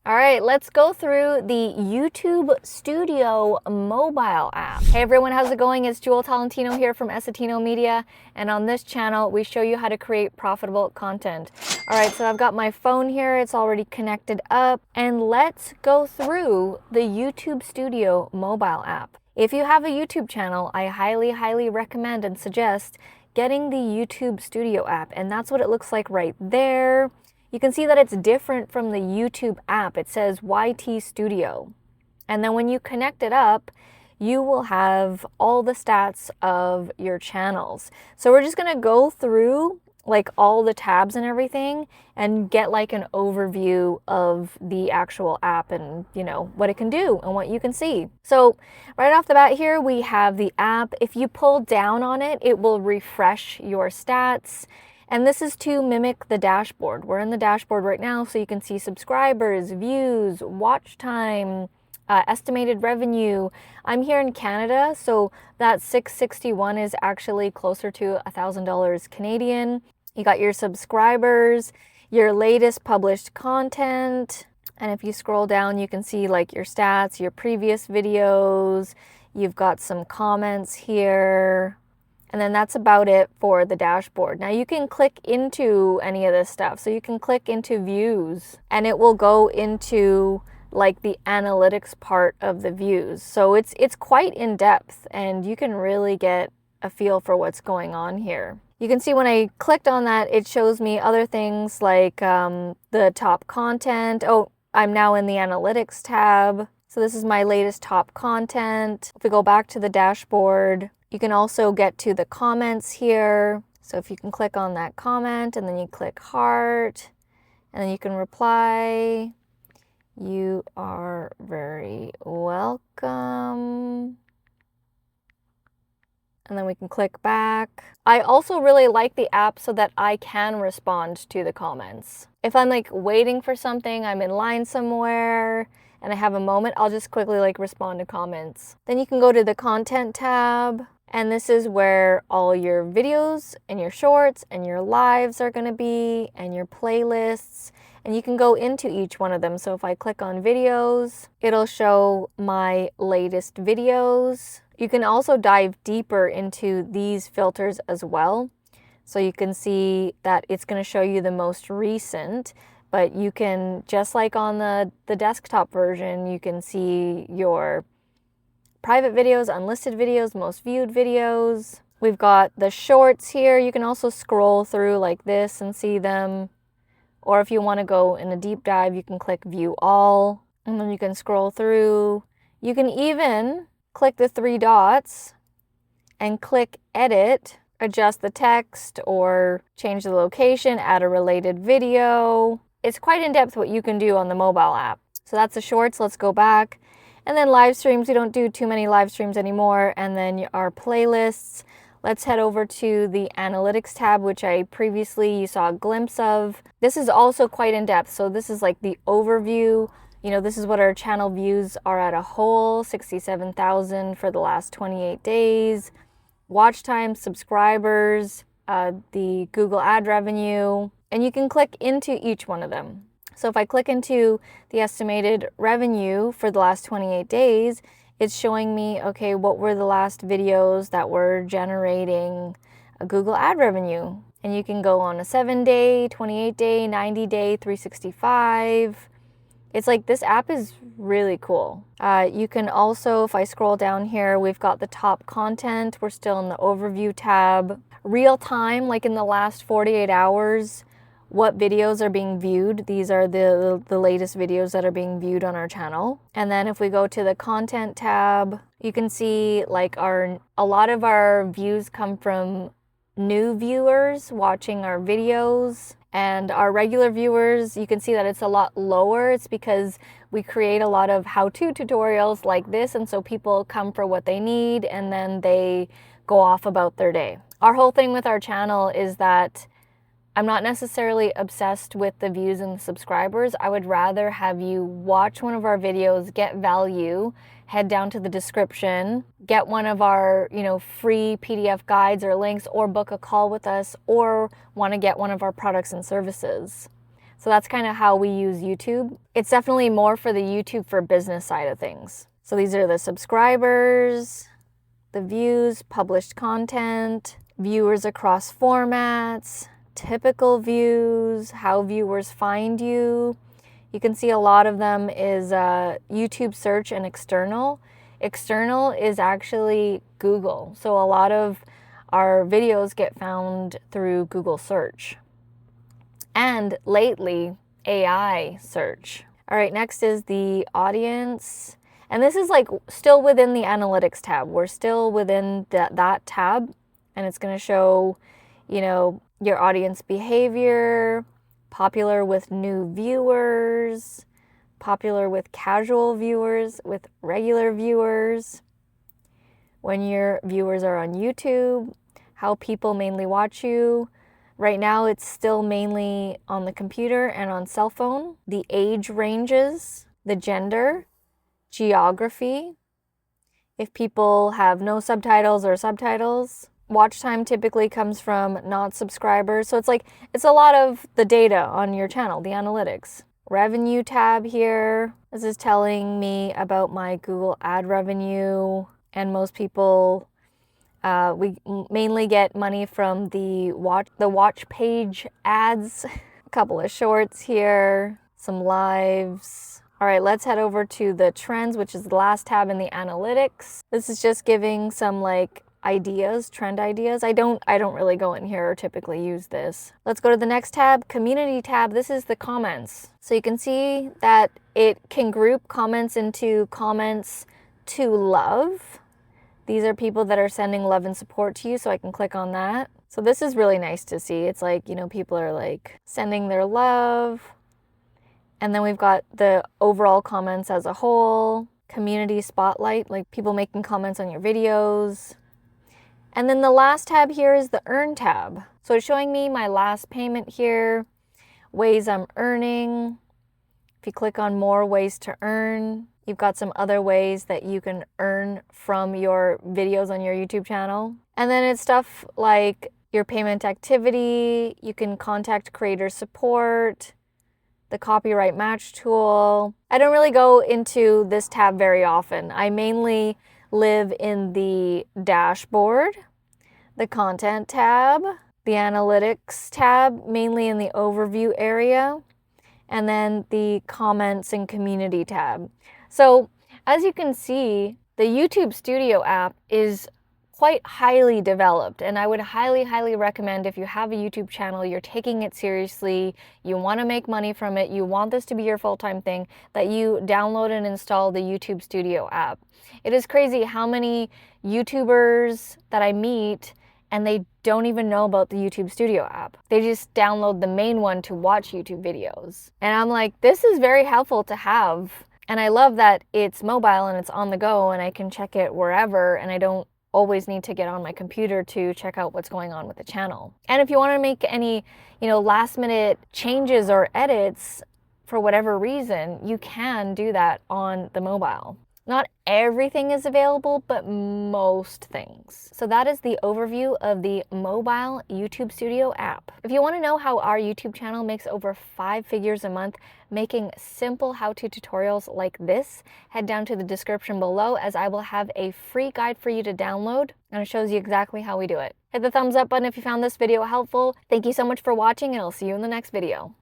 All right, let's go through the YouTube Studio mobile app. Hey everyone, how's it going? It's Jewel Tolentino here from Essetinomedia, and on this channel, we show you how to create profitable content. All right, so I've got my phone here, it's already connected up, and let's go through the YouTube Studio mobile app. If you have a YouTube channel, I highly recommend and suggest getting the YouTube Studio app, and that's what it looks like right there. You can see that it's different from the YouTube app. It says YT Studio. And then when you connect it up, you will have all the stats of your channels. So we're just gonna go through like all the tabs and everything and get like an overview of the actual app and what it can do and what you can see. So right off the bat here, we have the app. If you pull down on it, it will refresh your stats. And this is to mimic the dashboard. We're in the dashboard right now, so you can see subscribers, views, watch time, estimated revenue. I'm here in Canada, so that 661 is actually closer to $1,000 Canadian. You got your subscribers, your latest published content, and if you scroll down, you can see like your stats, your previous videos. You've got some comments here. And then that's about it for the dashboard. Now you can click into any of this stuff. So you can click into views and it will go into like the analytics part of the views. So it's quite in depth and you can really get a feel for what's going on here. You can see when I clicked on that, it shows me other things like the top content. Oh, I'm now in the analytics tab. So this is my latest top content. If we go back to the dashboard, you can also get to the comments here. So if you can click on that comment and then you click heart and then you can reply, you are very welcome. And then we can click back. I also really like the app so that I can respond to the comments. If I'm like waiting for something, I'm in line somewhere, and I have a moment, I'll just quickly like respond to comments. Then you can go to the content tab. And this is where all your videos and your shorts and your lives are going to be and your playlists. And you can go into each one of them. So if I click on videos, it'll show my latest videos. You can also dive deeper into these filters as well. So you can see that it's going to show you the most recent, but you can, just like on the desktop version, you can see your private videos, unlisted videos, most viewed videos. We've got the shorts here. You can also scroll through like this and see them. Or if you want to go in a deep dive, you can click view all, and then you can scroll through. You can even click the three dots and click edit, adjust the text or change the location, add a related video. It's quite in depth what you can do on the mobile app. So that's the shorts. Let's go back. And then live streams, we don't do too many live streams anymore. And then our playlists. Let's head over to the analytics tab, which I previously you saw a glimpse of. This is also quite in depth. So this is like the overview. This is what our channel views are at a whole, 67,000 for the last 28 days. Watch time, subscribers, the Google ad revenue, and you can click into each one of them. So if I click into the estimated revenue for the last 28 days, it's showing me, okay, what were the last videos that were generating a Google ad revenue? And you can go on a 7-day, 28-day, 90-day, 365. It's like this app is really cool. You can also, if I scroll down here, we've got the top content. We're still in the overview tab. Real time, like in the last 48 hours, what videos are being viewed. These are the latest videos that are being viewed on our channel. And then if we go to the content tab, you can see like a lot of our views come from new viewers watching our videos, and our regular viewers, you can see that it's a lot lower. It's because we create a lot of how-to tutorials like this, and so people come for what they need and then they go off about their day. Our whole thing with our channel is that I'm not necessarily obsessed with the views and the subscribers. I would rather have you watch one of our videos, get value, head down to the description, get one of our, free PDF guides or links, or book a call with us, or want to get one of our products and services. So that's kind of how we use YouTube. It's definitely more for the YouTube for business side of things. So these are the subscribers, the views, published content, viewers across formats, typical views, how viewers find you. You can see a lot of them is YouTube search and external. External is actually Google. So a lot of our videos get found through Google search. And lately, AI search. All right, next is the audience. And this is like still within the analytics tab. We're still within that tab, and it's going to show, you know, your audience behavior, popular with new viewers, popular with casual viewers, with regular viewers, when your viewers are on YouTube, how people mainly watch you. Right now, it's still mainly on the computer and on cell phone. The age ranges, the gender, geography, if people have no subtitles or subtitles. Watch time typically comes from not subscribers. So it's a lot of the data on your channel, the analytics. Revenue tab here. This is telling me about my Google ad revenue. And most people, we mainly get money from the watch page ads. A couple of shorts here, some lives. All right, let's head over to the trends, which is the last tab in the analytics. This is just giving some like ideas, trend ideas. I don't really go in here or typically use this. Let's go to the next tab, community tab. This is the comments. So you can see that it can group comments into comments to love. These are people that are sending love and support to you, so I can click on that. So this is really nice to see. It's like, you know, people are like sending their love. And then we've got the overall comments as a whole, community spotlight, like people making comments on your videos. And then the last tab here is the earn tab. So it's showing me my last payment here, ways I'm earning. If you click on more ways to earn, you've got some other ways that you can earn from your videos on your YouTube channel. And then it's stuff like your payment activity, you can contact creator support, the copyright match tool. I don't really go into this tab very often. I mainly live in the dashboard, the content tab, the analytics tab, mainly in the overview area, and then the comments and community tab. So as you can see, the YouTube Studio app is quite highly developed, and I would highly recommend, if you have a YouTube channel, you're taking it seriously, you want to make money from it, you want this to be your full-time thing, that you download and install the YouTube Studio app. It is crazy how many YouTubers that I meet and they don't even know about the YouTube Studio app. They just download the main one to watch YouTube videos. And I'm like, this is very helpful to have. And I love that it's mobile and it's on the go and I can check it wherever, and I don't always need to get on my computer to check out what's going on with the channel. And if you want to make any, last minute changes or edits for whatever reason, you can do that on the mobile. Not everything is available, but most things. So that is the overview of the mobile YouTube Studio app. If you want to know how our YouTube channel makes over 5 figures a month making simple how-to tutorials like this, head down to the description below, as I will have a free guide for you to download, and it shows you exactly how we do it. Hit the thumbs up button if you found this video helpful. Thank you so much for watching, and I'll see you in the next video.